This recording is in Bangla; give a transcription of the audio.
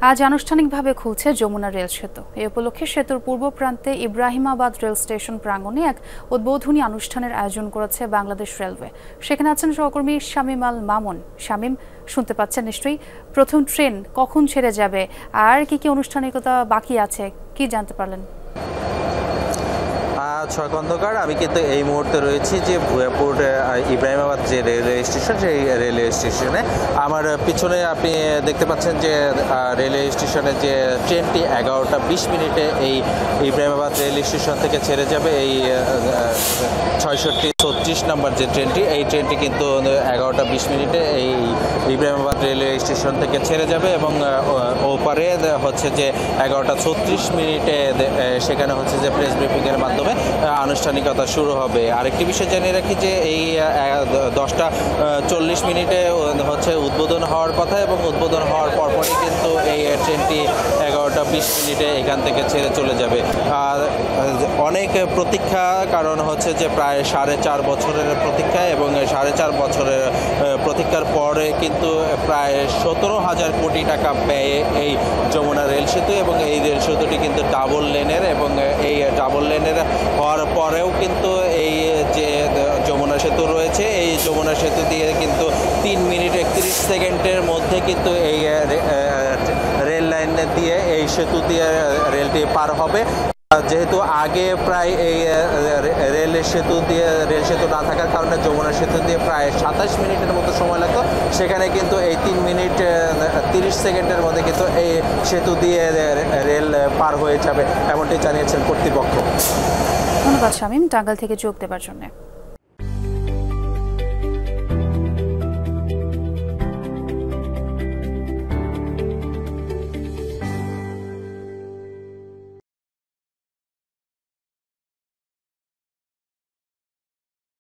আজ আনুষ্ঠানিকভাবে খুলছে যমুনা রেল সেতু। এই উপলক্ষে সেতুর পূর্ব প্রান্তে ইব্রাহিমাবাদ রেল স্টেশন প্রাঙ্গণে এক উদ্বোধনী অনুষ্ঠানের আয়োজন করেছে বাংলাদেশ রেলওয়ে। সেখানে আছেন সহকর্মী শামীম আল মামুন। শামীম, শুনতে পাচ্ছেন নিশ্চয়ই। প্রথম ট্রেন কখন ছেড়ে যাবে আর কি কি আনুষ্ঠানিকতা বাকি আছে, কি জানতে পারলেন? খন্দকার, আমি কিন্তু এই মুহূর্তে রয়েছি যে ভুয়াপুর ইব্রাহিমাবাদ যে রেলওয়ে স্টেশন, সেই রেলওয়ে স্টেশনে। আমার পিছনে আপনি দেখতে পাচ্ছেন যে রেলওয়ে স্টেশনে যে ট্রেনটি 11টা 20 মিনিটে এই ইব্রাহিমাবাদ রেল স্টেশন থেকে ছেড়ে যাবে। এই 6636 নম্বর যে ট্রেনটি, এই ট্রেনটি কিন্তু 11টা 20 মিনিটে এই ইব্রাহিমাবাদ রেলওয়ে স্টেশন থেকে ছেড়ে যাবে এবং ওপারে হচ্ছে যে 11টা 36 মিনিটে সেখানে হচ্ছে যে প্রেস ব্রিফিংয়ের মাধ্যমে আনুষ্ঠানিকতা শুরু হবে। আরেকটি বিষয় জানিয়ে রাখি যে এই 10টা 40 মিনিটে হচ্ছে উদ্বোধন হওয়ার কথা এবং উদ্বোধন হওয়ার পরপরই কিন্তু এই ট্রেনটি 11টা 20 মিনিটে এখান থেকে ছেড়ে চলে যাবে। অনেক প্রতীক্ষা, কারণ হচ্ছে যে প্রায় 4.5 বছরের প্রতীক্ষা এবং 4.5 বছরের প্রতীক্ষার পরে কিন্তু প্রায় 17,000 কোটি টাকা ব্যয়ে এই যমুনা রেল সেতু, এবং এই রেল সেতুটি কিন্তু ডাবল লেনের, এবং এই ডাবল লেনের হওয়ার পরেও কিন্তু এই যে যমুনা সেতু রয়েছে, এই যমুনা সেতু দিয়ে কিন্তু 3 মিনিট 31 সেকেন্ডের মধ্যে কিন্তু এই রেল লাইন দিয়ে, এই সেতু দিয়ে রেলটি পার হবে। যেহেতু আগে প্রায় এই রেল সেতু না থাকার কারণে যমুনা সেতু দিয়ে প্রায় 27 মিনিটের মতো সময় লাগতো, সেখানে কিন্তু এই 3 মিনিট 30 সেকেন্ডের মধ্যে কিন্তু এই সেতু দিয়ে রেল পার হয়ে যাবে, এমনটি জানিয়েছেন কর্তৃপক্ষ। ধন্যবাদ শামীম, টাঙ্গাইল থেকে যোগ দেওয়ার জন্য।